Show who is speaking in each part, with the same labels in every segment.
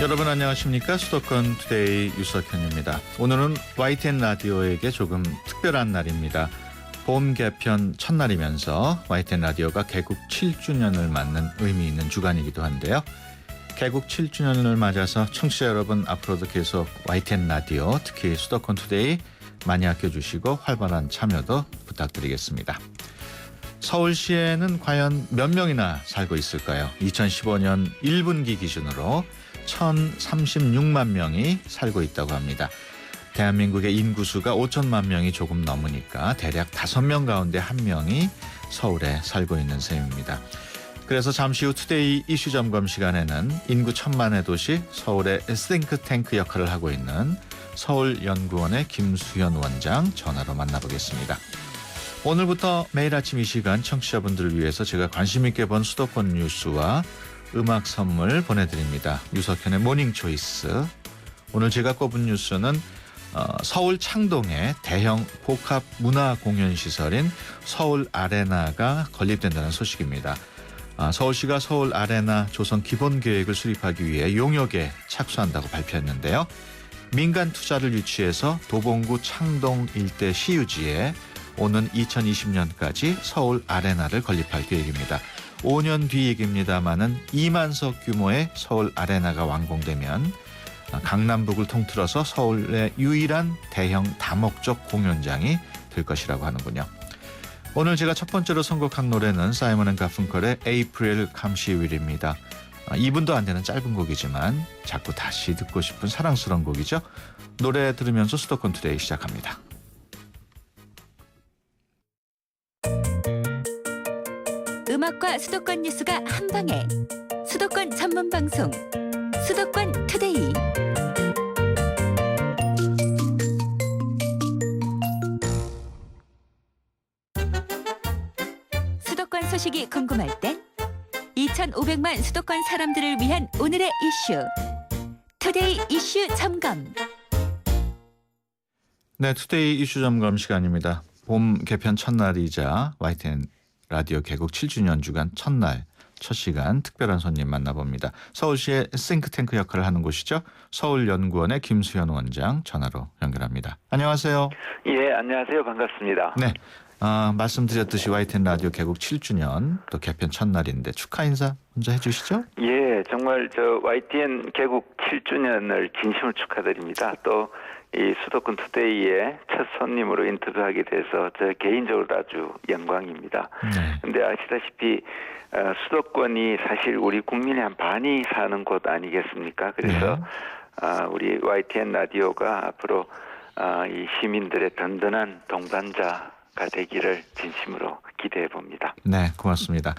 Speaker 1: 여러분 안녕하십니까? 수도권 투데이 유석현입니다. 오늘은 YTN 라디오에게 조금 특별한 날입니다. 봄 개편 첫날이면서 YTN 라디오가 개국 7주년을 맞는 의미 있는 주간이기도 한데요. 개국 7주년을 맞아서 청취자 여러분 앞으로도 계속 YTN 라디오 특히 수도권 투데이 많이 아껴주시고 활발한 참여도 부탁드리겠습니다. 서울시에는 과연 몇 명이나 살고 있을까요? 2015년 1분기 기준으로 1,036만 명이 살고 있다고 합니다. 대한민국의 인구수가 5천만 명이 조금 넘으니까 대략 5명 가운데 1명이 서울에 살고 있는 셈입니다. 그래서 잠시 후 투데이 이슈 점검 시간에는 인구 1,000만의 도시 서울의 싱크탱크 역할을 하고 있는 서울연구원의 김수현 원장 전화로 만나보겠습니다. 오늘부터 매일 아침 이 시간 청취자분들을 위해서 제가 관심 있게 본 수도권 뉴스와 음악 선물 보내드립니다. 유석현의 모닝 초이스. 오늘 제가 꼽은 뉴스는 서울 창동에 대형 복합 문화 공연 시설인 서울 아레나가 건립된다는 소식입니다. 서울시가 서울 아레나 조성 기본 계획을 수립하기 위해 용역에 착수한다고 발표했는데요. 민간 투자를 유치해서 도봉구 창동 일대 시유지에 오는 2020년까지 서울 아레나를 건립할 계획입니다. 5년 뒤 얘기입니다마는 2만석 규모의 서울 아레나가 완공되면 강남북을 통틀어서 서울의 유일한 대형 다목적 공연장이 될 것이라고 하는군요. 오늘 제가 첫 번째로 선곡한 노래는 사이먼 앤 가펑클의 April Come She Will입니다. 2분도 안 되는 짧은 곡이지만 자꾸 다시 듣고 싶은 사랑스러운 곡이죠. 노래 들으면서 수도권 투데이 시작합니다.
Speaker 2: 음악과 수도권 뉴스가 한방에 수도권 전문 방송 수도권 투데이. 수도권 소식이 궁금할 땐 2,500만 수도권 사람들을 위한 오늘의 이슈 투데이 이슈 점검.
Speaker 1: 네, 투데이 이슈 점검 시간입니다. 봄 개편 첫날이자 YTN 라디오 개국 7주년 주간 첫날 첫 시간 특별한 손님 만나봅니다. 서울시의 싱크탱크 역할을 하는 곳이죠. 서울연구원의 김수현 원장 전화로 연결합니다. 안녕하세요.
Speaker 3: 예, 안녕하세요. 반갑습니다.
Speaker 1: 네, 말씀드렸듯이 YTN 라디오 개국 7주년 또 개편 첫날인데 축하 인사 먼저 해주시죠.
Speaker 3: 예, 정말 저 YTN 개국 7주년을 진심으로 축하드립니다. 또 이 수도권 투데이의 첫 손님으로 인터뷰하게 돼서 저 개인적으로도 아주 영광입니다. 그런데 아시다시피 수도권이 사실 우리 국민의 한 반이 사는 곳 아니겠습니까? 그래서 우리 YTN 라디오가 앞으로 이 시민들의 든든한 동반자가 되기를 진심으로 기대해 봅니다.
Speaker 1: 네, 고맙습니다.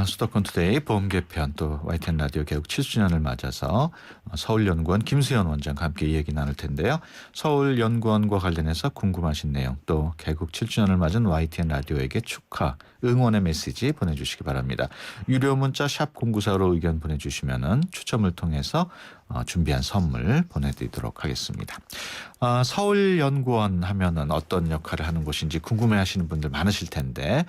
Speaker 1: 수도권 투데이 봄 개편 또 YTN 라디오 개국 7주년을 맞아서 서울연구원 김수현 원장과 함께 얘기 나눌 텐데요. 서울연구원과 관련해서 궁금하신 내용 또 개국 7주년을 맞은 YTN 라디오에게 축하, 응원의 메시지 보내주시기 바랍니다. 유료 문자 샵 0945로 의견 보내주시면 추첨을 통해서 준비한 선물 보내드리도록 하겠습니다. 서울연구원 하면은 어떤 역할을 하는 곳인지 궁금해하시는 분들 많으실 텐데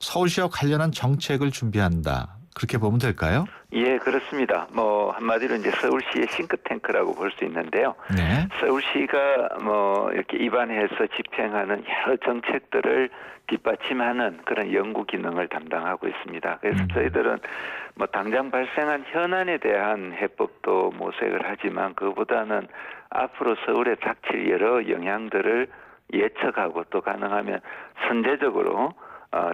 Speaker 1: 서울시와 관련한 정책을 준비한다. 그렇게 보면 될까요?
Speaker 3: 예, 그렇습니다. 한마디로 이제 서울시의 싱크탱크라고 볼 수 있는데요.
Speaker 1: 네.
Speaker 3: 서울시가 이렇게 입안해서 집행하는 여러 정책들을 뒷받침하는 그런 연구 기능을 담당하고 있습니다. 그래서 저희들은 당장 발생한 현안에 대한 해법도 모색을 하지만 그보다는 앞으로 서울에 닥칠 여러 영향들을 예측하고 또 가능하면 선제적으로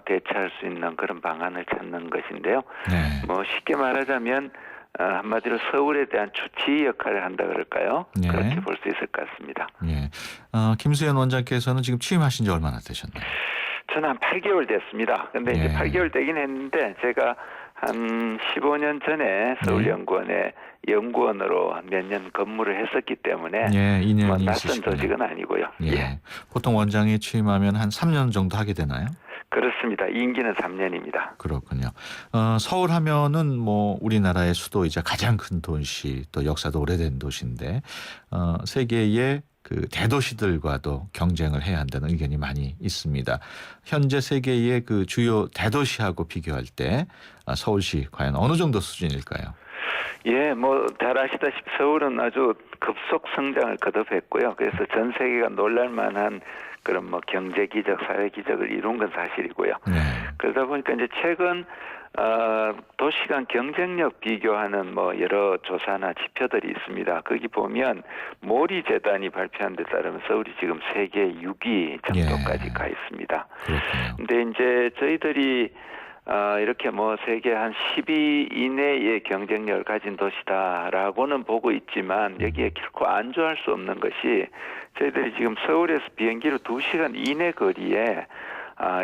Speaker 3: 대처할 수 있는 그런 방안을 찾는 것인데요.
Speaker 1: 네.
Speaker 3: 쉽게 말하자면 한마디로 서울에 대한 주치 역할을 한다 그럴까요?
Speaker 1: 네.
Speaker 3: 그렇게 볼 수 있을 것 같습니다.
Speaker 1: 예. 김수현 원장께서는 지금 취임하신 지 얼마나 되셨나요?
Speaker 3: 저는 한 8개월 됐습니다. 근데 이제 8개월 되긴 했는데 제가 한 15년 전에 서울연구원의 연구원으로 몇 년 근무를 했었기 때문에
Speaker 1: 2년이
Speaker 3: 낯선
Speaker 1: 있으시군요.
Speaker 3: 조직은 아니고요.
Speaker 1: 예. 보통 원장이 취임하면 한 3년 정도 하게 되나요?
Speaker 3: 그렇습니다. 임기는 3년입니다.
Speaker 1: 그렇군요. 서울 하면은 우리나라의 수도이자 가장 큰 도시 또 역사도 오래된 도시인데 세계의 그 대도시들과도 경쟁을 해야 한다는 의견이 많이 있습니다. 현재 세계의 그 주요 대도시하고 비교할 때 서울시 과연 어느 정도 수준일까요?
Speaker 3: 예, 뭐 잘 아시다시피 서울은 아주 급속 성장을 거듭했고요. 그래서 전 세계가 놀랄만한 그런 뭐 경제 기적, 사회 기적을 이룬 건 사실이고요.
Speaker 1: 네.
Speaker 3: 그러다 보니까 이제 최근 도시 간 경쟁력 비교하는 뭐 여러 조사나 지표들이 있습니다. 거기 보면 모리 재단이 발표한 데 따르면 서울이 지금 세계 6위 정도까지 가 있습니다.
Speaker 1: 그렇군요.
Speaker 3: 근데 이제 저희들이 이렇게 뭐 세계 한 10위 이내의 경쟁력을 가진 도시다라고는 보고 있지만 여기에 결코 안주할 수 없는 것이 저희들이 지금 서울에서 비행기로 2시간 이내 거리에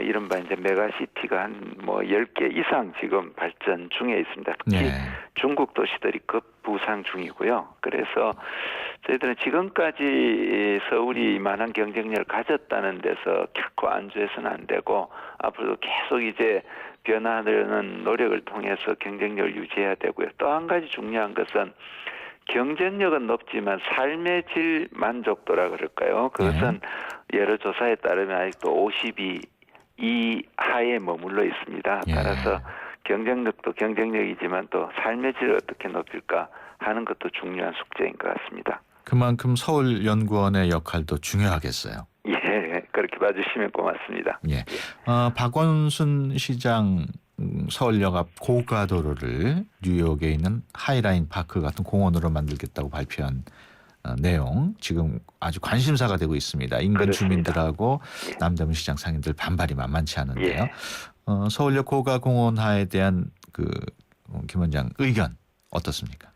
Speaker 3: 이른바 이제 메가시티가 한 뭐 10개 이상 지금 발전 중에 있습니다. 특히
Speaker 1: 네.
Speaker 3: 중국 도시들이 급부상 중이고요. 그래서 저희들은 지금까지 서울이 이만한 경쟁력을 가졌다는 데서 결코 안주해서는 안 되고 앞으로도 계속 이제 변화하려는 노력을 통해서 경쟁력을 유지해야 되고요. 또 한 가지 중요한 것은 경쟁력은 높지만 삶의 질 만족도라 그럴까요? 그것은 여러 조사에 따르면 아직도 52 이하에 머물러 있습니다.
Speaker 1: 예.
Speaker 3: 따라서 경쟁력도 경쟁력이지만 또 삶의 질을 어떻게 높일까 하는 것도 중요한 숙제인 것 같습니다.
Speaker 1: 그만큼 서울연구원의 역할도 중요하겠어요.
Speaker 3: 예, 그렇게 봐주시면 고맙습니다.
Speaker 1: 예. 박원순 시장 서울역 앞 고가도로를 뉴욕에 있는 하이라인 파크 같은 공원으로 만들겠다고 발표한 내용 지금 아주 관심사가 되고 있습니다. 인근
Speaker 3: 그렇습니다.
Speaker 1: 주민들하고
Speaker 3: 예.
Speaker 1: 남대문 시장상인들 반발이 만만치 않은데요.
Speaker 3: 예.
Speaker 1: 서울역 고가공원화에 대한 김 원장 의견 어떻습니까?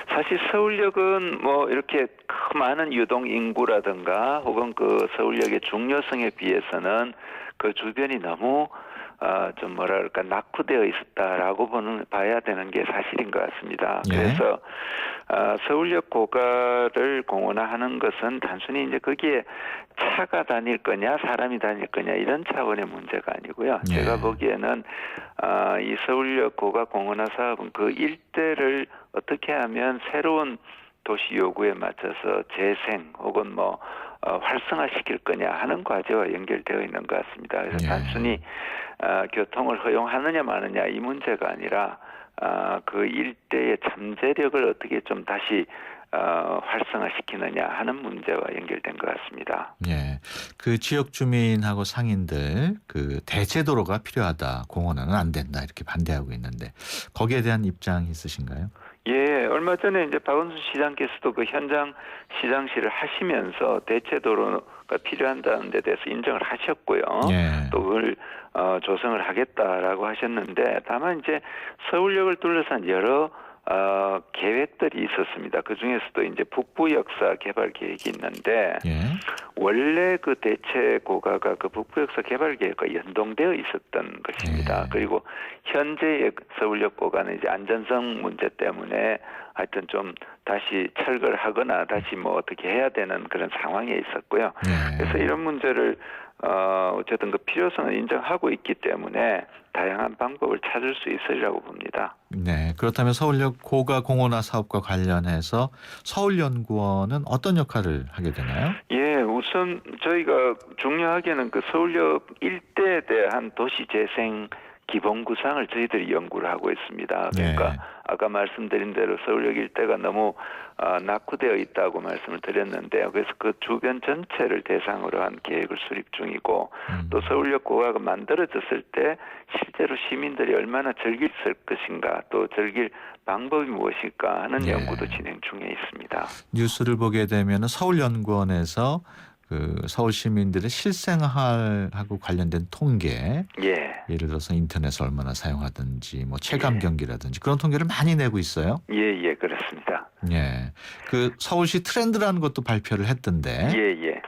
Speaker 3: 사실 서울역은 뭐 이렇게 많은 유동 인구라든가 혹은 그 서울역의 중요성에 비해서는 그 주변이 너무 좀 뭐랄까 낙후되어 있었다라고 봐야 되는 게 사실인 것 같습니다.
Speaker 1: 예.
Speaker 3: 그래서 서울역 고가를 공원화하는 것은 단순히 이제 거기에 차가 다닐 거냐 사람이 다닐 거냐 이런 차원의 문제가 아니고요.
Speaker 1: 예.
Speaker 3: 제가 보기에는 이 서울역 고가 공원화 사업은 그 일대를 어떻게 하면 새로운 도시 요구에 맞춰서 재생 혹은 뭐 활성화시킬 거냐 하는 과제와 연결되어 있는 것 같습니다. 그래서
Speaker 1: 예.
Speaker 3: 단순히 교통을 허용하느냐 마느냐 이 문제가 아니라 그 일대의 잠재력을 어떻게 좀 다시 활성화시키느냐 하는 문제와 연결된 것 같습니다.
Speaker 1: 예, 그 지역 주민하고 상인들 그 대체도로가 필요하다, 공원화는 안 된다 이렇게 반대하고 있는데 거기에 대한 입장 있으신가요?
Speaker 3: 예, 얼마 전에 이제 박원순 시장께서도 그 현장 시장실을 하시면서 대체도로가 필요한다는 데 대해서 인정을 하셨고요.
Speaker 1: 예.
Speaker 3: 또 그걸 조성을 하겠다라고 하셨는데 다만 이제 서울역을 둘러싼 여러 계획들이 있었습니다. 그 중에서도 이제 북부 역사 개발 계획이 있는데
Speaker 1: 예.
Speaker 3: 원래 그 대체 고가가 그 북부 역사 개발 계획과 연동되어 있었던 것입니다.
Speaker 1: 예.
Speaker 3: 그리고 현재의 서울역 고가는 이제 안전성 문제 때문에 하여튼 좀 다시 철거를 하거나 다시 뭐 어떻게 해야 되는 그런 상황에 있었고요.
Speaker 1: 예.
Speaker 3: 그래서 이런 문제를 어쨌든 그 필요성을 인정하고 있기 때문에 다양한 방법을 찾을 수 있으리라고 봅니다.
Speaker 1: 네, 그렇다면 서울역 고가 공원화 사업과 관련해서 서울연구원은 어떤 역할을 하게 되나요?
Speaker 3: 예, 우선 저희가 중요하게는 그 서울역 일대에 대한 도시 재생 기본 구상을 저희들이 연구를 하고 있습니다. 그러니까
Speaker 1: 네.
Speaker 3: 아까 말씀드린 대로 서울역 일대가 너무 낙후되어 있다고 말씀을 드렸는데요. 그래서 그 주변 전체를 대상으로 한 계획을 수립 중이고 또 서울역 고가가 만들어졌을 때 실제로 시민들이 얼마나 즐길 것인가 또 즐길 방법이 무엇일까 하는
Speaker 1: 예.
Speaker 3: 연구도 진행 중에 있습니다.
Speaker 1: 뉴스를 보게 되면 서울연구원에서 그 서울 시민들의 실생활하고 관련된 통계,
Speaker 3: 예.
Speaker 1: 예를 들어서 인터넷을 얼마나 사용하든지 뭐 체감 경기라든지 그런 통계를 많이 내고 있어요.
Speaker 3: 예, 그렇습니다.
Speaker 1: 예, 그 서울시 트렌드라는 것도 발표를 했던데
Speaker 3: 예.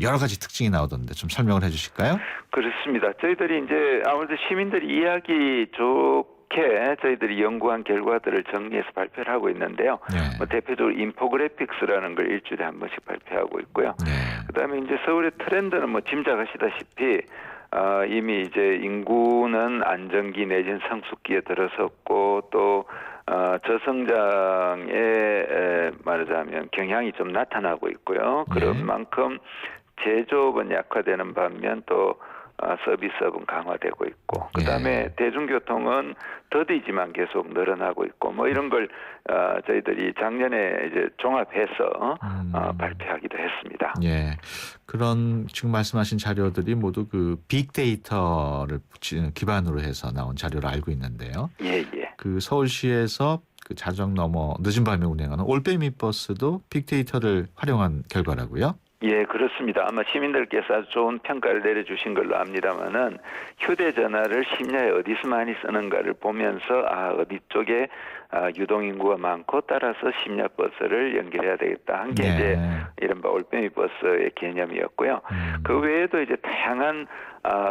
Speaker 1: 여러 가지 특징이 나오던데 좀 설명을 해주실까요?
Speaker 3: 그렇습니다. 저희들이 이제 아무래도 시민들이 이해하기 좋게 저희들이 연구한 결과들을 정리해서 발표를 하고 있는데요.
Speaker 1: 네.
Speaker 3: 뭐 대표적으로 인포그래픽스라는 걸 일주일에 한 번씩 발표하고 있고요.
Speaker 1: 네.
Speaker 3: 그다음에 이제 서울의 트렌드는 뭐 짐작하시다시피 이미 이제 인구는 안정기 내지는 성숙기에 들어섰고 또 저성장에 말하자면 경향이 좀 나타나고 있고요. 그런
Speaker 1: 네.
Speaker 3: 만큼 제조업은 약화되는 반면 또 서비스업은 강화되고 있고 그다음에 대중교통은 더디지만 계속 늘어나고 있고 뭐 이런 걸 저희들이 작년에 이제 종합해서 발표하기도 했습니다.
Speaker 1: 예. 그런 지금 말씀하신 자료들이 모두 그 빅데이터를 기반으로 해서 나온 자료를 알고 있는데요.
Speaker 3: 예.
Speaker 1: 그 서울시에서 그 자정 넘어 늦은 밤에 운행하는 올빼미 버스도 빅데이터를 활용한 결과라고요?
Speaker 3: 예, 그렇습니다. 아마 시민들께서 아주 좋은 평가를 내려주신 걸로 압니다만은 휴대전화를 심야에 어디서 많이 쓰는가를 보면서 어디 쪽에 유동인구가 많고 따라서 심야 버스를 연결해야 되겠다 한 게 이제 이른바 올빼미 버스의 개념이었고요. 그 외에도 이제 다양한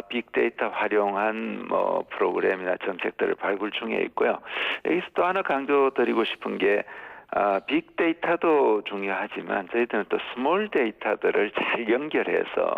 Speaker 3: 빅데이터 활용한 뭐 프로그램이나 정책들을 발굴 중에 있고요. 여기서 또 하나 강조드리고 싶은 게 빅데이터도 중요하지만 저희들은 또 스몰 데이터들을 잘 연결해서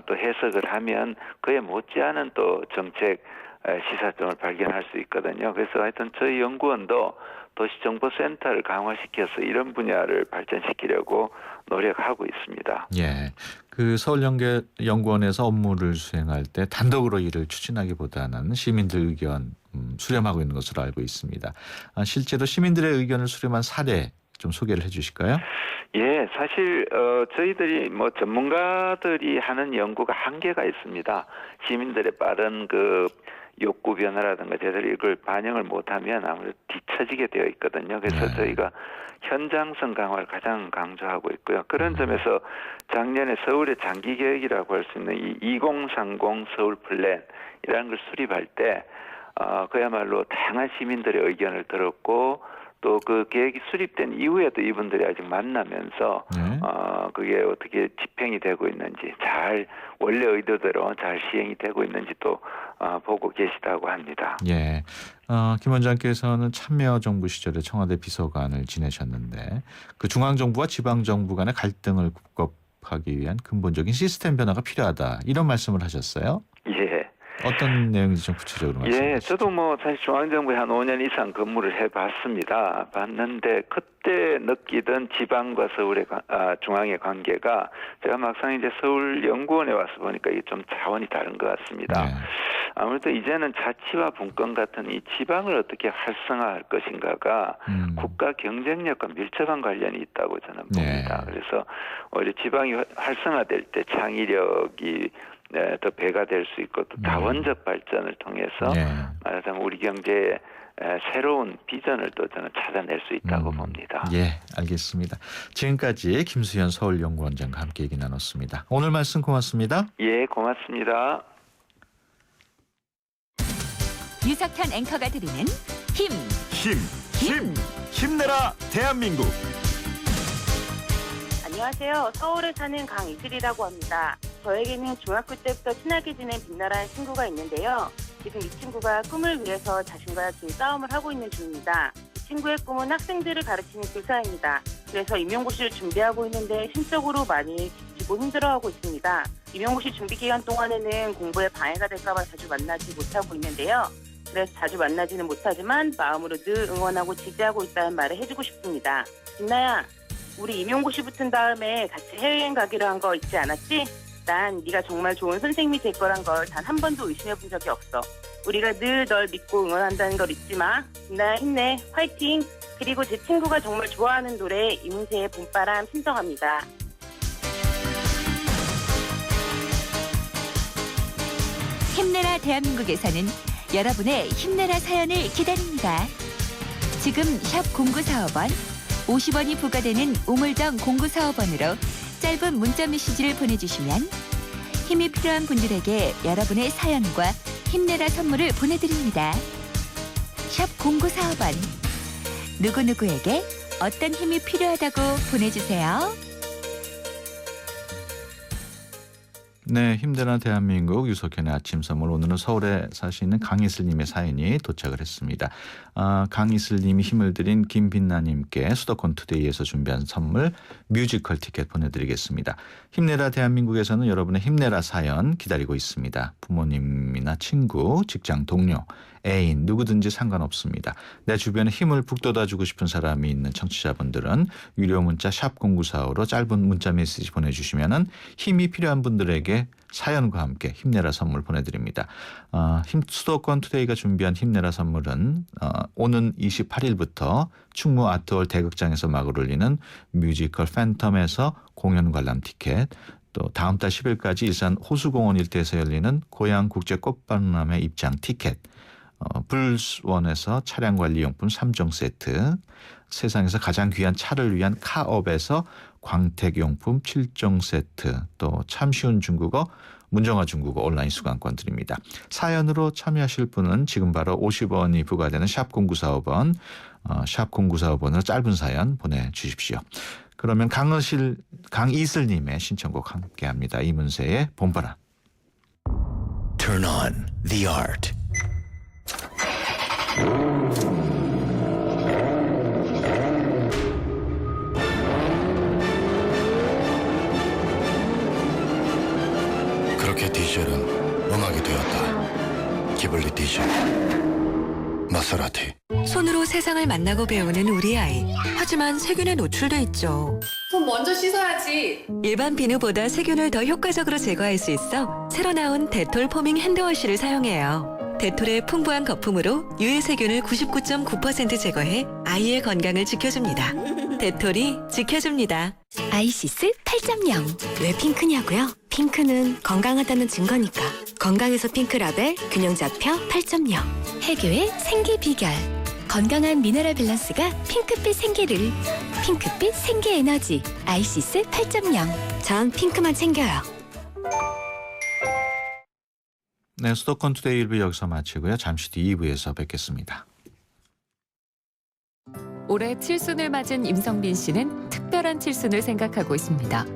Speaker 3: 또 해석을 하면 그에 못지않은 또 정책 시사점을 발견할 수 있거든요. 그래서 하여튼 저희 연구원도 도시정보센터를 강화시켜서 이런 분야를 발전시키려고 노력하고 있습니다.
Speaker 1: 예. 그 서울연구원에서 업무를 수행할 때 단독으로 일을 추진하기보다는 시민들 의견 수렴하고 있는 것으로 알고 있습니다. 실제로 시민들의 의견을 수렴한 사례 좀 소개를 해 주실까요?
Speaker 3: 예, 사실 저희들이 뭐 전문가들이 하는 연구가 한계가 있습니다. 시민들의 빠른 그 욕구 변화라든가 제대로 이걸 반영을 못하면 아무래도 뒤처지게 되어 있거든요. 그래서 저희가 현장성 강화를 가장 강조하고 있고요. 그런 점에서 작년에 서울의 장기 계획이라고 할 수 있는 이 2030 서울 플랜이라는 걸 수립할 때 그야말로 다양한 시민들의 의견을 들었고 또 그 계획이 수립된 이후에도 이분들이 아직 만나면서 그게 어떻게 집행이 되고 있는지 잘 원래 의도대로 잘 시행이 되고 있는지 또 보고 계시다고 합니다.
Speaker 1: 예. 김 원장께서는 참여정부 시절에 청와대 비서관을 지내셨는데 그 중앙정부와 지방정부 간의 갈등을 국겁하기 위한 근본적인 시스템 변화가 필요하다 이런 말씀을 하셨어요?
Speaker 3: 예.
Speaker 1: 어떤 내용인지 좀 구체적으로 말씀해 주시죠.
Speaker 3: 예, 저도 뭐 사실 중앙정부에 한 5년 이상 근무를 해봤습니다. 봤는데 그때 느끼던 지방과 서울의 중앙의 관계가 제가 막상 이제 서울연구원에 와서 보니까 이게 좀 차원이 다른 것 같습니다. 아무래도 이제는 자치와 분권 같은 이 지방을 어떻게 활성화할 것인가가 국가 경쟁력과 밀접한 관련이 있다고 저는 봅니다. 그래서 오히려 지방이 활성화될 때 창의력이 더 배가 될 수 있고 또 다원적 발전을 통해서 말하자면 우리 경제의 새로운 비전을 또 저는 찾아낼 수 있다고 봅니다.
Speaker 1: 예, 알겠습니다. 지금까지 김수현 서울연구원장과 함께 얘기 나눴습니다. 오늘 말씀 고맙습니다.
Speaker 3: 예, 고맙습니다.
Speaker 2: 유석현 앵커가 드리는
Speaker 4: 힘내라 대한민국.
Speaker 5: 안녕하세요. 서울에 사는 강이슬이라고 합니다. 저에게는 중학교 때부터 친하게 지낸 빛나라는 친구가 있는데요. 지금 이 친구가 꿈을 위해서 자신과 긴 싸움을 하고 있는 중입니다. 이 친구의 꿈은 학생들을 가르치는 교사입니다. 그래서 임용고시를 준비하고 있는데 심적으로 많이 지치고 힘들어하고 있습니다. 임용고시 준비 기간 동안에는 공부에 방해가 될까봐 자주 만나지 못하고 있는데요. 그래서 자주 만나지는 못하지만 마음으로 늘 응원하고 지지하고 있다는 말을 해주고 싶습니다. 빛나야, 우리 임용고시 붙은 다음에 같이 해외여행 가기로 한 거 잊지 않았지? 난 네가 정말 좋은 선생님이 될 거란 걸 단 한 번도 의심해 본 적이 없어. 우리가 늘 널 믿고 응원한다는 걸 잊지 마. 빛나야 힘내. 화이팅. 그리고 제 친구가 정말 좋아하는 노래 이문세의 봄바람 신청합니다.
Speaker 2: 힘내라 대한민국에서는 여러분의 힘내라 사연을 기다립니다. 지금 샵 0945번 50원이 부과되는 우물정 0945번으로 짧은 문자 메시지를 보내주시면 힘이 필요한 분들에게 여러분의 사연과 힘내라 선물을 보내드립니다. 샵 0945번 누구누구에게 어떤 힘이 필요하다고 보내주세요.
Speaker 1: 네, 힘내라 대한민국 유석현의 아침 선물. 오늘은 서울에 사시는 강이슬님의 사연이 도착을 했습니다. 강이슬님이 힘을 드린 김빛나님께 수도권 투데이에서 준비한 선물 뮤지컬 티켓 보내드리겠습니다. 힘내라 대한민국에서는 여러분의 힘내라 사연 기다리고 있습니다. 부모님이나 친구, 직장 동료, 애인 누구든지 상관없습니다. 내 주변에 힘을 북돋아주고 싶은 사람이 있는 청취자분들은 유료 문자 샵 0945로 짧은 문자 메시지 보내주시면 힘이 필요한 분들에게 사연과 함께 힘내라 선물 보내드립니다. 수도권 투데이가 준비한 힘내라 선물은 오는 28일부터 충무 아트홀 대극장에서 막을 올리는 뮤지컬 팬텀에서 공연 관람 티켓, 또 다음 달 10일까지 일산 호수공원 일대에서 열리는 고양 국제 꽃박람회 입장 티켓, 불스원에서 차량 관리용품 3종 세트, 세상에서 가장 귀한 차를 위한 카업에서 광택용품 7종 세트, 또 참 쉬운 중국어 문정아 중국어 온라인 수강권 드립니다. 사연으로 참여하실 분은 지금 바로 50원이 부과되는 샵 0945번, 샵 0945번으로 짧은 사연 보내주십시오. 그러면 강이슬님의 신청곡 함께합니다. 이문세의 봄바람.
Speaker 4: Turn on the art. 그렇게 디젤은 음악이 되었다. 기블리 디젤. 마세라티.
Speaker 6: 손으로 세상을 만나고 배우는 우리 아이. 하지만 세균에 노출돼 있죠.
Speaker 7: 손 먼저 씻어야지.
Speaker 6: 일반 비누보다 세균을 더 효과적으로 제거할 수 있어 새로 나온 데톨 포밍 핸드워시를 사용해요. 데톨의 풍부한 거품으로 유해 세균을 99.9% 제거해 아이의 건강을 지켜줍니다. 데톨이 지켜줍니다.
Speaker 8: 아이시스 8.0. 왜 핑크냐고요? 핑크는 건강하다는 증거니까. 건강에서 핑크라벨 균형 잡혀 8.0. 해교의 생기 비결. 건강한 미네랄 밸런스가 핑크빛 생기를. 핑크빛 생기 에너지. 아이시스 8.0. 전 핑크만 챙겨요.
Speaker 1: 네, 수도권 투데이 1부 여기서 마치고요. 잠시 뒤 2부에서 뵙겠습니다.
Speaker 2: 올해 칠순을 맞은 임성빈 씨는 특별한 칠순을 생각하고 있습니다.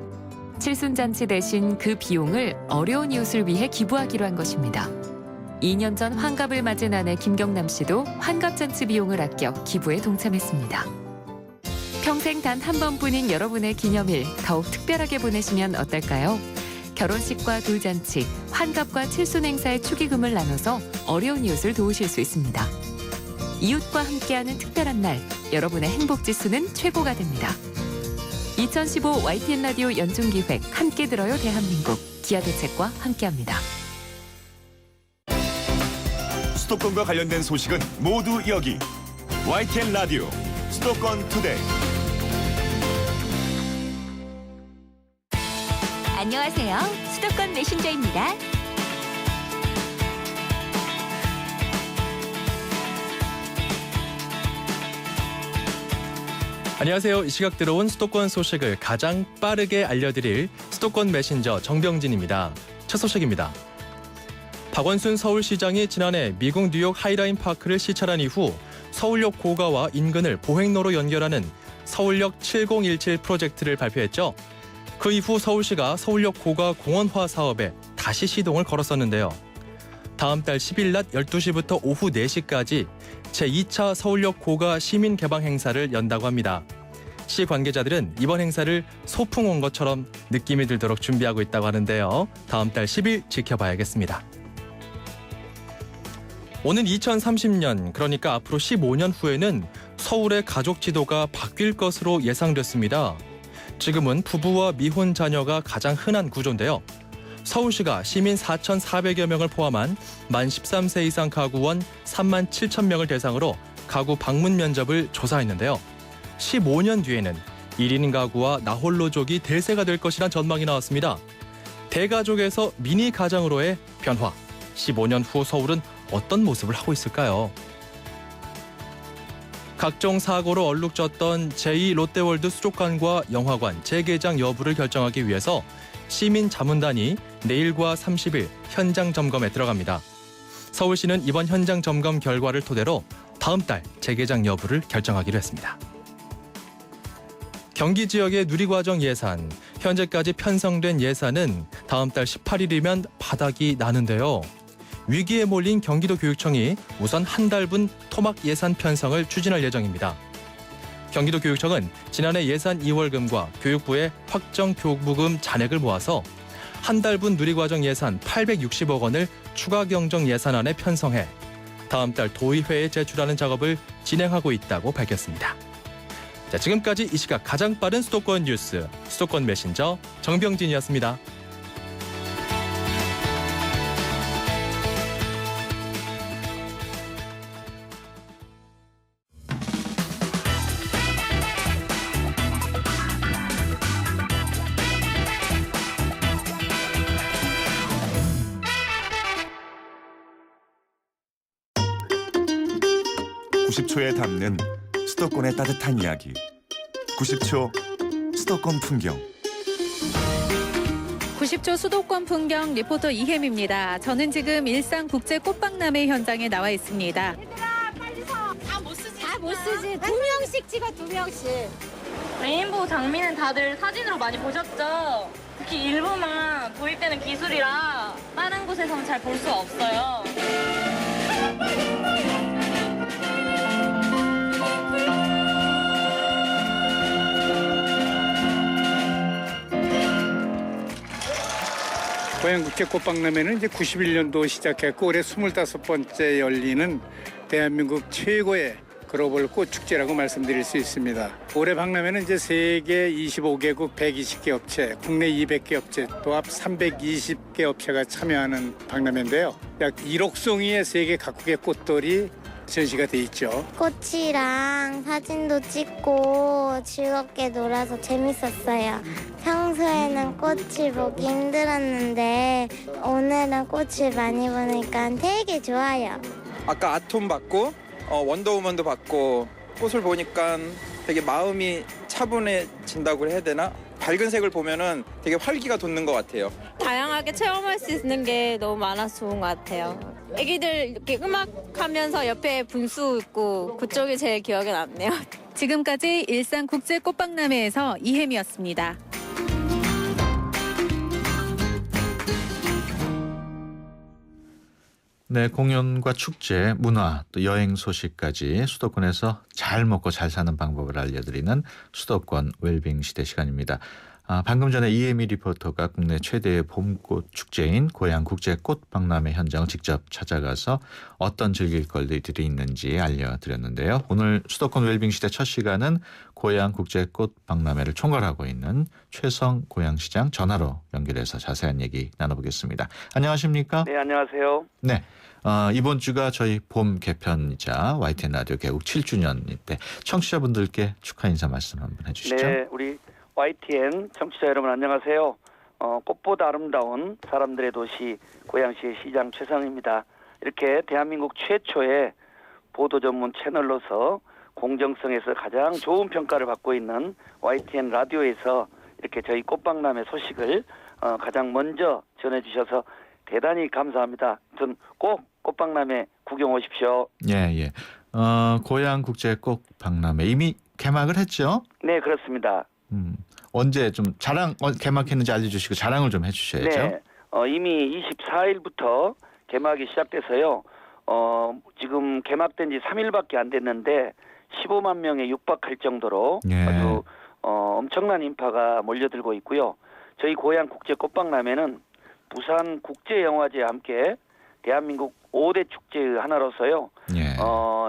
Speaker 2: 칠순잔치 대신 그 비용을 어려운 이웃을 위해 기부하기로 한 것입니다. 2년 전 환갑을 맞은 아내 김경남 씨도 환갑잔치 비용을 아껴 기부에 동참했습니다. 평생 단 한 번뿐인 여러분의 기념일 더욱 특별하게 보내시면 어떨까요? 결혼식과 돌잔치, 환갑과 칠순 행사의 축의금을 나눠서 어려운 이웃을 도우실 수 있습니다. 이웃과 함께하는 특별한 날, 여러분의 행복지수는 최고가 됩니다. 2015 YTN 라디오 연중기획 함께 들어요 대한민국, 기아대책과 함께합니다.
Speaker 4: 수도권과 관련된 소식은 모두 여기. YTN 라디오 수도권 투데이.
Speaker 2: 안녕하세요. 수도권 메신저입니다.
Speaker 9: 안녕하세요. 이 시각 들어온 수도권 소식을 가장 빠르게 알려드릴 수도권 메신저 정병진입니다. 첫 소식입니다. 박원순 서울시장이 지난해 미국 뉴욕 하이라인 파크를 시찰한 이후 서울역 고가와 인근을 보행로로 연결하는 서울역 7017 프로젝트를 발표했죠. 그 이후 서울시가 서울역 고가 공원화 사업에 다시 시동을 걸었었는데요. 다음 달 10일 낮 12시부터 오후 4시까지 제2차 서울역 고가 시민 개방 행사를 연다고 합니다. 시 관계자들은 이번 행사를 소풍 온 것처럼 느낌이 들도록 준비하고 있다고 하는데요. 다음 달 10일 지켜봐야겠습니다. 오는 2030년, 그러니까 앞으로 15년 후에는 서울의 가족 지도가 바뀔 것으로 예상됐습니다. 지금은 부부와 미혼 자녀가 가장 흔한 구조인데요. 서울시가 시민 4,400여 명을 포함한 만 13세 이상 가구원 3만 7천 명을 대상으로 가구 방문 면접을 조사했는데요. 15년 뒤에는 1인 가구와 나홀로족이 대세가 될 것이란 전망이 나왔습니다. 대가족에서 미니 가정으로의 변화. 15년 후 서울은 어떤 모습을 하고 있을까요? 각종 사고로 얼룩졌던 제2 롯데월드 수족관과 영화관 재개장 여부를 결정하기 위해서 시민자문단이 내일과 30일 현장 점검에 들어갑니다. 서울시는 이번 현장 점검 결과를 토대로 다음 달 재개장 여부를 결정하기로 했습니다. 경기 지역의 누리과정 예산, 현재까지 편성된 예산은 다음 달 18일이면 바닥이 나는데요. 위기에 몰린 경기도교육청이 우선 한 달분 토막 예산 편성을 추진할 예정입니다. 경기도교육청은 지난해 예산 2월금과 교육부의 확정 교부금 잔액을 모아서 한 달분 누리과정 예산 860억 원을 추가 경정 예산안에 편성해 다음 달 도의회에 제출하는 작업을 진행하고 있다고 밝혔습니다. 자, 지금까지 이 시각 가장 빠른 수도권 뉴스, 수도권 메신저 정병진이었습니다.
Speaker 4: (90초에) 담는 수도권의 따뜻한 이야기. 90초 수도권 풍경.
Speaker 7: 90초 수도권 풍경 리포터 이혜미입니다. 저는 지금 일산 국제 꽃박람회 현장에 나와 있습니다.
Speaker 10: 다 못 쓰지. 2명씩 찍어, 2명씩.
Speaker 11: 레인보우 장미는 다들 사진으로 많이 보셨죠? 특히 일부만 도입되는 기술이라 다른 곳에서는 잘 볼 수 없어요.
Speaker 12: 고양국제꽃박람회는 이제 91년도 시작했고 올해 25번째 열리는 대한민국 최고의 글로벌 꽃축제라고 말씀드릴 수 있습니다. 올해 박람회는 이제 세계 25개국 120개 업체, 국내 200개 업체, 또 합 320개 업체가 참여하는 박람회인데요. 약 1억 송이의 세계 각국의 꽃들이 전시가 돼 있죠.
Speaker 10: 꽃이랑 사진도 찍고 즐겁게 놀아서 재밌었어요. 평소에는 꽃을 보기 힘들었는데 오늘은 꽃을 많이 보니까 되게 좋아요.
Speaker 13: 아까 아톰 봤고 원더우먼도 봤고 꽃을 보니까 되게 마음이 차분해진다고 해야 되나? 밝은 색을 보면은 되게 활기가 돋는 것 같아요.
Speaker 11: 다양하게 체험할 수 있는 게 너무 많아서 좋은 것 같아요. 애기들 이렇게 음악 하면서 옆에 분수 있고 그쪽이 제일 기억에 남네요.
Speaker 7: 지금까지 일산 국제 꽃박람회에서 이혜미였습니다.
Speaker 1: 네, 공연과 축제, 문화, 또 여행 소식까지 수도권에서 잘 먹고 잘 사는 방법을 알려드리는 수도권 웰빙 시대 시간입니다. 방금 전에 이혜미 리포터가 국내 최대의 봄꽃 축제인 고양 국제꽃박람회 현장을 직접 찾아가서 어떤 즐길 것들이 있는지 알려드렸는데요. 오늘 수도권 웰빙 시대 첫 시간은 고양 국제꽃박람회를 총괄하고 있는 최성 고양시장 전화로 연결해서 자세한 얘기 나눠보겠습니다. 안녕하십니까?
Speaker 3: 네, 안녕하세요.
Speaker 1: 네. 이번 주가 저희 봄 개편이자 YTN 라디오 개국 7주년인데 청취자분들께 축하 인사 말씀 한번 해주시죠.
Speaker 3: 네, 우리 YTN 청취자 여러분 안녕하세요. 꽃보다 아름다운 사람들의 도시 고양시의 시장 최성입니다. 이렇게 대한민국 최초의 보도 전문 채널로서 공정성에서 가장 좋은 평가를 받고 있는 YTN 라디오에서 이렇게 저희 꽃박람회 소식을 가장 먼저 전해주셔서 대단히 감사합니다. 전 꼭 꽃박람회 구경 오십시오.
Speaker 1: 예. 고양 국제꽃박람회 이미 개막을 했죠?
Speaker 3: 네, 그렇습니다.
Speaker 1: 언제 좀 개막했는지 알려주시고 자랑을 좀 해주셔야죠.
Speaker 3: 네, 이미 24일부터 개막이 시작돼서요. 지금 개막된 지 3일밖에 안 됐는데 15만 명에 육박할 정도로 아주 엄청난 인파가 몰려들고 있고요. 저희 고양 국제꽃박람회는 부산 국제영화제와 함께 대한민국 5대 축제의 하나로서요.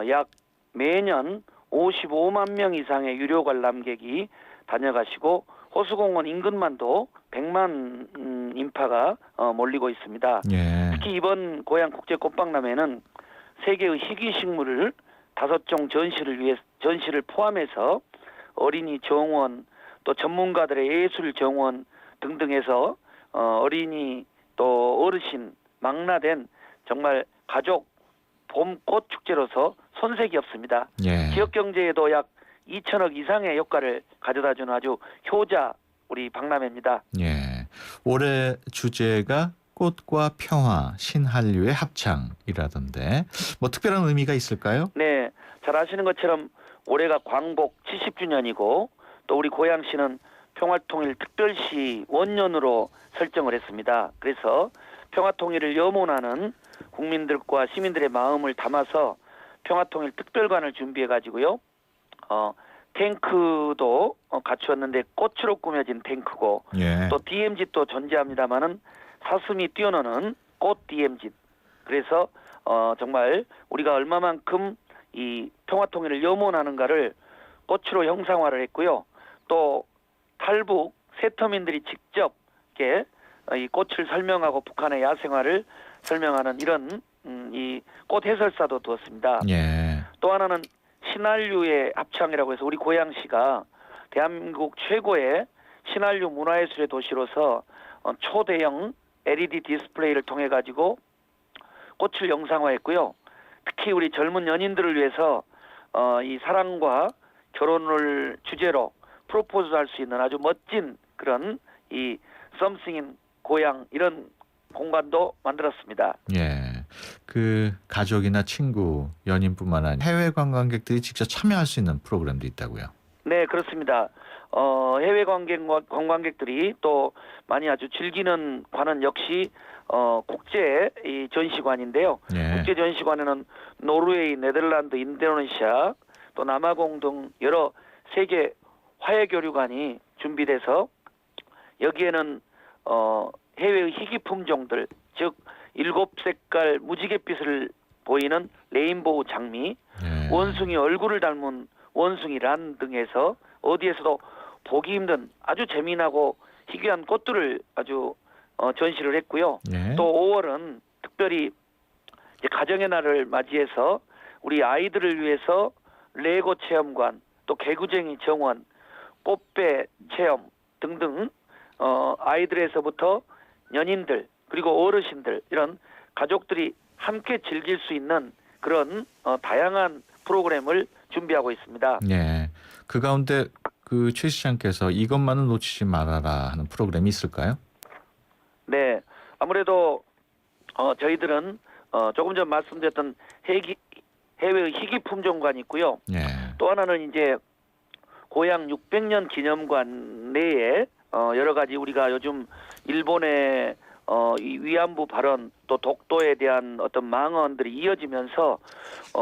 Speaker 3: 약 매년 55만 명 이상의 유료 관람객이 다녀가시고 호수공원 인근만도 100만 인파가 몰리고 있습니다. 특히 이번 고양 국제꽃박람회는 세계의 희귀식물을 5종 전시를 포함해서 어린이 정원 또 전문가들의 예술 정원 등등해서 어린이 또 어르신 망라된 정말 가족 봄꽃 축제로서 손색이 없습니다. 지역 경제에도 약 2천억 이상의 효과를 가져다주는 아주 효자 우리 박람회입니다.
Speaker 1: 올해 주제가 꽃과 평화, 신한류의 합창이라던데 뭐 특별한 의미가 있을까요?
Speaker 3: 네, 잘 아시는 것처럼 올해가 광복 70주년이고 또 우리 고양시는 평화통일 특별시 원년으로 설정을 했습니다. 그래서 평화통일을 염원하는 국민들과 시민들의 마음을 담아서 평화통일 특별관을 준비해가지고요. 탱크도 갖추었는데 꽃으로 꾸며진 탱크고 또 DMZ도 존재합니다마는 사슴이 뛰어노는 꽃 DMZ
Speaker 14: 그래서 정말 우리가 얼마만큼 이 평화통일을 염원하는가를 꽃으로 형상화를 했고요. 또 탈북 세터민들이 직접 이렇게 이 꽃을 설명하고 북한의 야생화를 설명하는 이런 이 꽃 해설사도 두었습니다.
Speaker 1: 예.
Speaker 14: 또 하나는 신한류의 합창이라고 해서 우리 고양시가 대한민국 최고의 신한류 문화예술의 도시로서 초대형 LED 디스플레이를 통해 가지고 꽃을 영상화했고요. 특히 우리 젊은 연인들을 위해서 이 사랑과 결혼을 주제로 프로포즈할 수 있는 아주 멋진 그런 이 썸씽인 고향 이런 공간도 만들었습니다.
Speaker 1: 예. 그 가족이나 친구, 연인뿐만 아니라 해외 관광객들이 직접 참여할 수 있는 프로그램도 있다고요.
Speaker 14: 네, 그렇습니다. 해외 관광객들이 또 많이 아주 즐기는 관은 역시 국제 이 전시관인데요.
Speaker 1: 예.
Speaker 14: 국제 전시관에는 노르웨이, 네덜란드, 인도네시아, 또 남아공 등 여러 세계 화해 교류관이 준비돼서 여기에는 해외의 희귀 품종들, 즉 7색깔 무지갯빛을 보이는 레인보우 장미,
Speaker 1: 예.
Speaker 14: 원숭이 얼굴을 닮은 원숭이 란 등에서 어디에서도 보기 힘든 아주 재미나고 희귀한 꽃들을 아주 전시를 했고요.
Speaker 1: 예.
Speaker 14: 또 5월은 특별히 이제 가정의 날을 맞이해서 우리 아이들을 위해서 레고 체험관, 또 개구쟁이 정원, 꽃배 체험 등등 아이들에서부터 연인들 그리고 어르신들 이런 가족들이 함께 즐길 수 있는 그런 다양한 프로그램을 준비하고 있습니다.
Speaker 1: 예. 그 가운데 그 최 시장께서 이것만은 놓치지 말아라 하는 프로그램이 있을까요?
Speaker 14: 네, 아무래도 저희들은 조금 전 말씀드렸던 해외의 희귀 품종관이 있고요.
Speaker 1: 예.
Speaker 14: 또 하나는 이제 고향 600년 기념관 내에 여러 가지 우리가 요즘 일본의 이 위안부 발언 또 독도에 대한 어떤 망언들이 이어지면서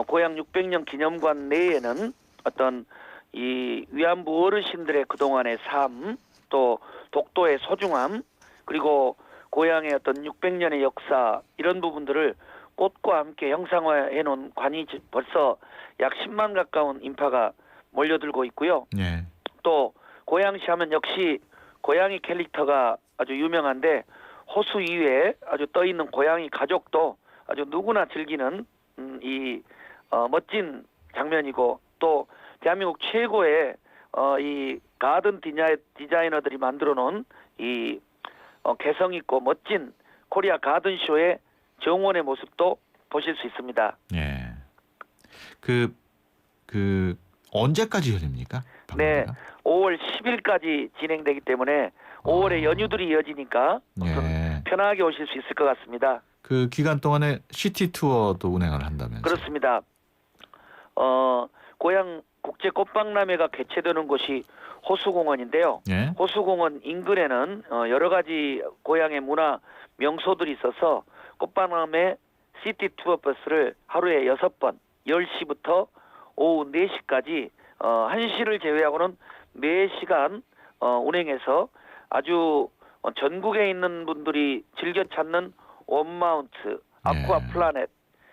Speaker 14: 고향 600년 기념관 내에는 어떤 이 위안부 어르신들의 그동안의 삶, 또 독도의 소중함, 그리고 고향의 어떤 600년의 역사 이런 부분들을 꽃과 함께 형상화해 놓은 관이 벌써 약 10만 가까운 인파가 몰려들고 있고요.
Speaker 1: 예.
Speaker 14: 또 고양시 하면 역시 고양이 캐릭터가 아주 유명한데 호수 위에 아주 떠 있는 고양이 가족도 아주 누구나 즐기는 이 멋진 장면이고 또 대한민국 최고의 이 가든 디자이너들이 만들어 놓은 이 개성 있고 멋진 코리아 가든 쇼의 정원의 모습도 보실 수 있습니다.
Speaker 1: 예. 그 언제까지 열립니까?
Speaker 14: 네,
Speaker 1: 방문회가?
Speaker 14: 5월 10일까지 진행되기 때문에 5월에 연휴들이 이어지니까
Speaker 1: 예.
Speaker 14: 편하게 오실 수 있을 것 같습니다.
Speaker 1: 그 기간 동안에 시티 투어도 운행을 한다면서요?
Speaker 14: 그렇습니다. 고향 국제 꽃박람회가 개최되는 곳이 호수공원인데요.
Speaker 1: 예.
Speaker 14: 호수공원 인근에는 여러 가지 고향의 문화 명소들이 있어서 꽃박람회 시티 투어 버스를 하루에 6번 10시부터 오후 4시까지 1시를 제외하고는 4시간 운행해서 아주 전국에 있는 분들이 즐겨 찾는 원마운트, 아쿠아 플라넷,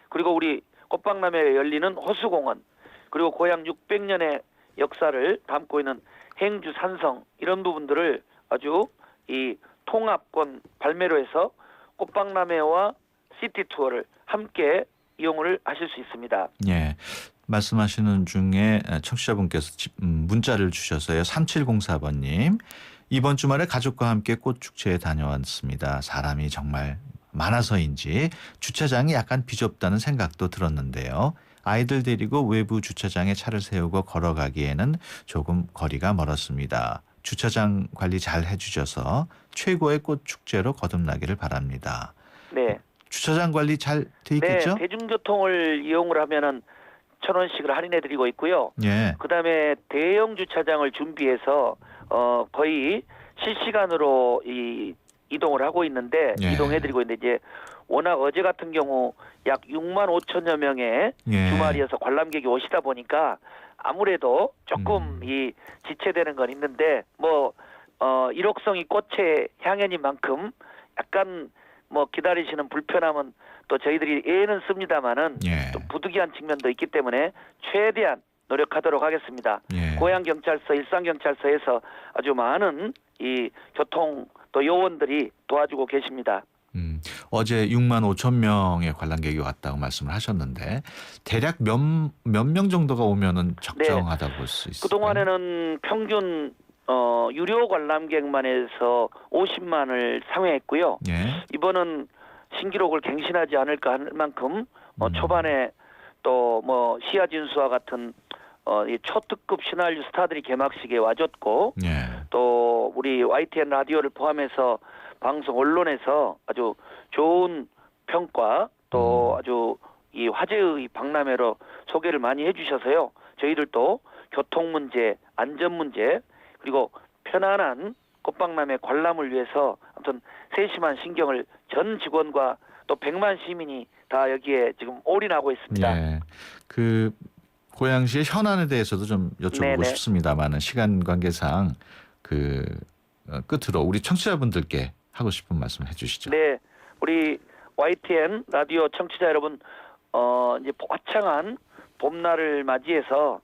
Speaker 14: 그리고 우리 꽃박람회에 열리는 호수공원, 그리고 고향 600년의 역사를 담고 있는 행주 산성 이런 부분들을 아주 이 통합권 발매로 해서 꽃박람회와 시티 투어를 함께 이용을 하실 수 있습니다.
Speaker 1: 예. 말씀하시는 중에 청취자분께서 문자를 주셔서요. 3704번님. 이번 주말에 가족과 함께 꽃축제에 다녀왔습니다. 사람이 정말 많아서인지 주차장이 약간 비좁다는 생각도 들었는데요. 아이들 데리고 외부 주차장에 차를 세우고 걸어가기에는 조금 거리가 멀었습니다. 주차장 관리 잘 해주셔서 최고의 꽃축제로 거듭나기를 바랍니다.
Speaker 14: 네.
Speaker 1: 주차장 관리 잘 돼 있겠죠?
Speaker 14: 네, 대중교통을 이용을 하면은 1,000원씩을 할인해드리고 있고요.
Speaker 1: 예.
Speaker 14: 그다음에 대형 주차장을 준비해서 거의 실시간으로 이동을 하고 있는데
Speaker 1: 예.
Speaker 14: 이동해드리고 있는데 이제 워낙 어제 같은 경우 약 6만 5천여 명의
Speaker 1: 예.
Speaker 14: 주말이어서 관람객이 오시다 보니까 아무래도 조금 이 지체되는 건 있는데 뭐 일옥성이 꽃의 향연인 만큼 약간 뭐 기다리시는 불편함은 또 저희들이 애는 씁니다만은
Speaker 1: 예.
Speaker 14: 또 부득이한 측면도 있기 때문에 최대한 노력하도록 하겠습니다.
Speaker 1: 예.
Speaker 14: 고양경찰서, 일산경찰서에서 아주 많은 이 교통 또 요원들이 도와주고 계십니다.
Speaker 1: 어제 6만 5천 명의 관람객이 왔다고 말씀을 하셨는데 대략 몇 명 정도가 오면은 적정하다고 볼 수 있어요.
Speaker 14: 그동안에는 평균 유료 관람객만 해서 50만을 상회했고요.
Speaker 1: 예.
Speaker 14: 이번은 신기록을 갱신하지 않을까 할 만큼 초반에 또 뭐 시아진수와 같은 이 초특급 시나리오 스타들이 개막식에 와줬고
Speaker 1: 예.
Speaker 14: 또 우리 YTN 라디오를 포함해서 방송 언론에서 아주 좋은 평가 또 아주 이 화제의 박람회로 소개를 많이 해주셔서요. 저희들도 교통 문제, 안전 문제 그리고 편안한 꽃박람회 관람을 위해서 아무튼 세심한 신경을 전 직원과 또 100만 시민이 다 여기에 지금 올인하고 있습니다.
Speaker 1: 예. 그 고양시의 현안에 대해서도 좀 여쭤보고
Speaker 14: 네네.
Speaker 1: 싶습니다만은 시간 관계상 그 끝으로 우리 청취자분들께 하고 싶은 말씀 해주시죠.
Speaker 14: 네, 우리 YTN 라디오 청취자 여러분, 이제 화창한 봄날을 맞이해서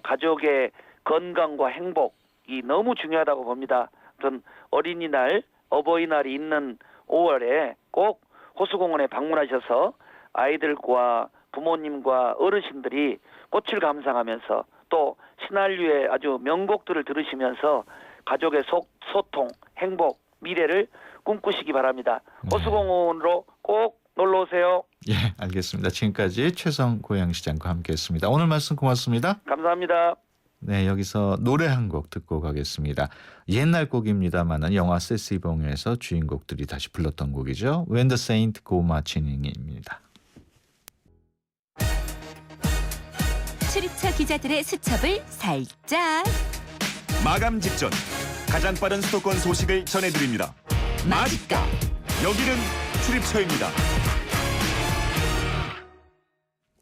Speaker 14: 가족의 건강과 행복이 너무 중요하다고 봅니다. 아무튼 어린이날, 어버이날이 있는 5월에 꼭 호수공원에 방문하셔서 아이들과 부모님과 어르신들이 꽃을 감상하면서 또 시나리오의 아주 명곡들을 들으시면서 가족의 소통, 행복, 미래를 꿈꾸시기 바랍니다. 호수공원으로 꼭 놀러 오세요.
Speaker 1: 예, 알겠습니다. 지금까지 최성 고양시장과 함께했습니다. 오늘 말씀 고맙습니다.
Speaker 14: 감사합니다.
Speaker 1: 네, 여기서 노래 한 곡 듣고 가겠습니다. 옛날 곡입니다만은 영화 세시봉에서 주인공들이 다시 불렀던 곡이죠. When the Saint Go Marching입니다.
Speaker 15: 출입처 기자들의 수첩을 살짝
Speaker 4: 마감 직전 가장 빠른 수도권 소식을 전해드립니다.
Speaker 15: 맛있다.
Speaker 4: 여기는 출입처입니다.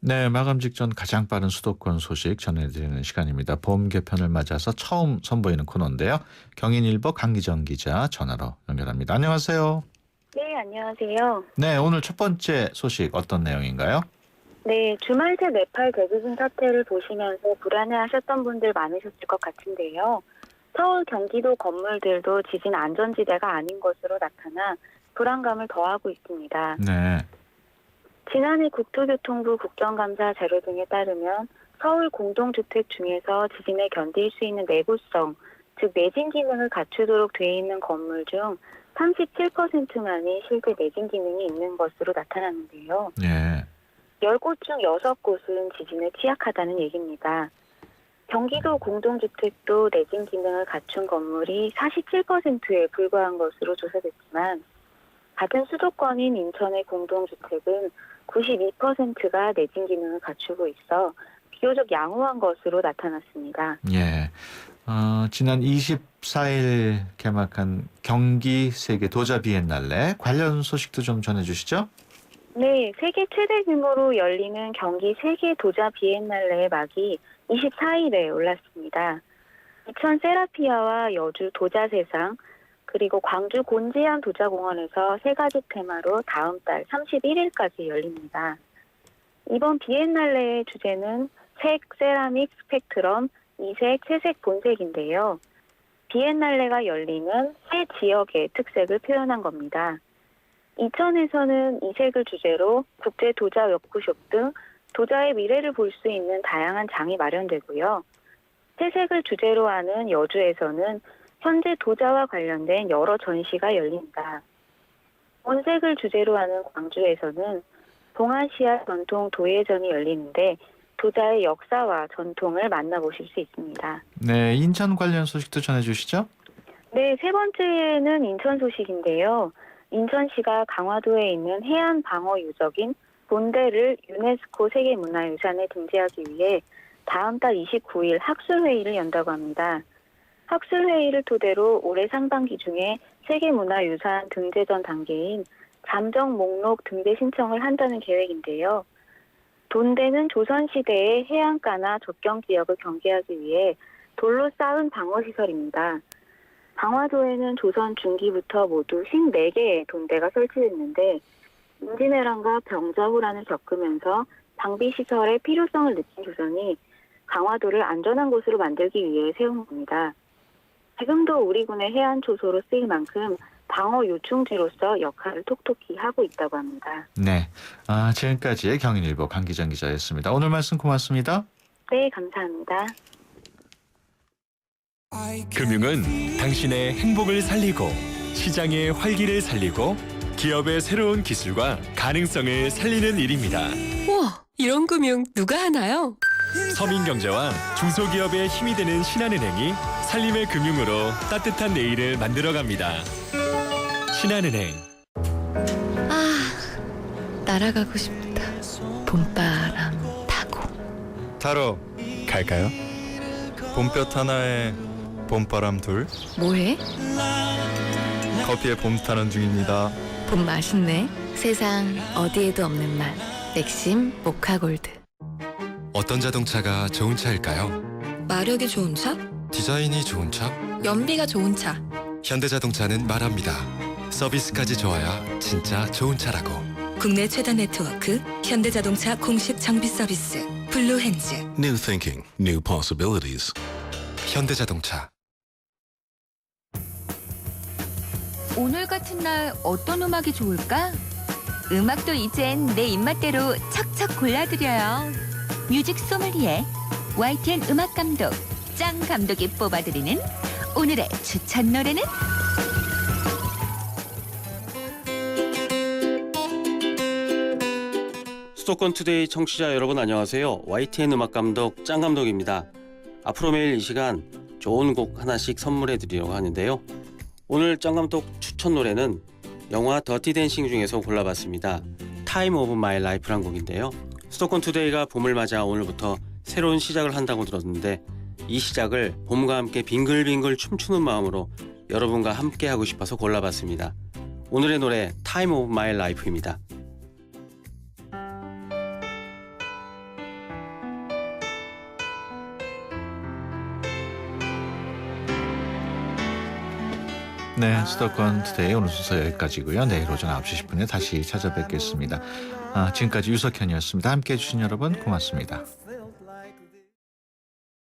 Speaker 1: 네, 마감 직전 가장 빠른 수도권 소식 전해드리는 시간입니다. 봄 개편을 맞아서 처음 선보이는 코너인데요. 경인일보 강기정 기자 전화로 연결합니다. 안녕하세요.
Speaker 16: 네, 안녕하세요.
Speaker 1: 네, 오늘 첫 번째 소식 어떤 내용인가요?
Speaker 16: 네, 주말 새 네팔 대지진 사태를 보시면서 불안해하셨던 분들 많으셨을 것 같은데요. 서울, 경기도 건물들도 지진 안전지대가 아닌 것으로 나타나 불안감을 더하고 있습니다.
Speaker 1: 네.
Speaker 16: 지난해 국토교통부 국정감사 자료 등에 따르면 서울 공동주택 중에서 지진에 견딜 수 있는 내구성, 즉 내진 기능을 갖추도록 돼 있는 건물 중 37%만이 실제 내진 기능이 있는 것으로 나타났는데요.
Speaker 1: 예.
Speaker 16: 10곳 중 6곳은 지진에 취약하다는 얘기입니다. 경기도 공동주택도 내진 기능을 갖춘 건물이 47%에 불과한 것으로 조사됐지만 같은 수도권인 인천의 공동주택은 92%가 내진 기능을 갖추고 있어 비교적 양호한 것으로 나타났습니다.
Speaker 1: 예. 지난 24일 개막한 경기 세계 도자 비엔날레 관련 소식도 좀 전해주시죠.
Speaker 16: 네, 세계 최대 규모로 열리는 경기 세계 도자 비엔날레의 막이 24일에 올랐습니다. 이천 세라피아와 여주 도자세상, 그리고 광주 곤지암 도자공원에서 세 가지 테마로 다음 달 31일까지 열립니다. 이번 비엔날레의 주제는 색, 세라믹, 스펙트럼, 이색, 채색, 본색인데요. 비엔날레가 열리는 세 지역의 특색을 표현한 겁니다. 이천에서는 이색을 주제로 국제 도자 워크숍 등 도자의 미래를 볼 수 있는 다양한 장이 마련되고요. 채색을 주제로 하는 여주에서는 현재 도자와 관련된 여러 전시가 열립니다. 본색을 주제로 하는 광주에서는 동아시아 전통 도예전이 열리는데 도자의 역사와 전통을 만나보실 수 있습니다.
Speaker 1: 네, 인천 관련 소식도 전해주시죠.
Speaker 16: 네, 세 번째는 인천 소식인데요. 인천시가 강화도에 있는 해안 방어 유적인 본대를 유네스코 세계문화유산에 등재하기 위해 다음 달 29일 학술회의를 연다고 합니다. 학술회의를 토대로 올해 상반기 중에 세계문화유산 등재 전 단계인 잠정 목록 등재 신청을 한다는 계획인데요. 본대는 조선시대의 해안가나 접경 지역을 경계하기 위해 돌로 쌓은 방어시설입니다. 강화도에는 조선 중기부터 모두 54개의 돈대가 설치됐는데 임진왜란과 병자호란을 겪으면서 방비시설의 필요성을 느낀 조선이 강화도를 안전한 곳으로 만들기 위해 세운 겁니다. 지금도 우리 군의 해안 초소로 쓰일 만큼 방어 요충지로서 역할을 톡톡히 하고 있다고 합니다.
Speaker 1: 네, 지금까지 경인일보 강기정 기자였습니다. 오늘 말씀 고맙습니다.
Speaker 16: 네, 감사합니다.
Speaker 4: 금융은 당신의 행복을 살리고 시장의 활기를 살리고 기업의 새로운 기술과 가능성을 살리는 일입니다.
Speaker 6: 우와, 이런 금융 누가 하나요?
Speaker 4: 서민경제와 중소기업의 힘이 되는 신한은행이 살림의 금융으로 따뜻한 내일을 만들어갑니다. 신한은행.
Speaker 6: 날아가고 싶다. 봄바람 타고.
Speaker 9: 타러 갈까요? 봄볕 하나에 봄바람 둘.
Speaker 6: 뭐해?
Speaker 9: 커피에 봄 타는 중입니다.
Speaker 6: 봄 맛있네. 세상 어디에도 없는 맛. 맥심 모카골드.
Speaker 17: 어떤 자동차가 좋은 차일까요?
Speaker 6: 마력이 좋은 차?
Speaker 17: 디자인이 좋은 차?
Speaker 6: 연비가 좋은 차.
Speaker 17: 현대자동차는 말합니다. 서비스까지 좋아야 진짜 좋은 차라고.
Speaker 6: 국내 최다 네트워크 현대자동차 공식 정비 서비스 블루핸즈.
Speaker 17: New thinking, new possibilities. 현대자동차.
Speaker 15: 오늘 같은 날 어떤 음악이 좋을까? 음악도 이젠 내 입맛대로 척척 골라드려요. 뮤직 소믈리에 YTN 음악 감독 짱 감독이 뽑아드리는 오늘의 추천 노래는?
Speaker 18: 수도권 투데이 청취자 여러분 안녕하세요. YTN 음악 감독 짱 감독입니다. 앞으로 매일 이 시간 좋은 곡 하나씩 선물해 드리려고 하는데요. 오늘 짱 감독 추천 노래는 영화 더티 댄싱 중에서 골라봤습니다. 타임 오브 마이 라이프란 곡인데요. 수도권 투데이가 봄을 맞아 오늘부터 새로운 시작을 한다고 들었는데 이 시작을 봄과 함께 빙글빙글 춤추는 마음으로 여러분과 함께 하고 싶어서 골라봤습니다. 오늘의 노래 타임 오브 마이 라이프입니다.
Speaker 1: 네, 수도권 투데이 오늘 순서 여기까지고요. 내일 오전 9시 10분에 다시 찾아뵙겠습니다. 지금까지 유석현이었습니다. 함께해 주신 여러분 고맙습니다.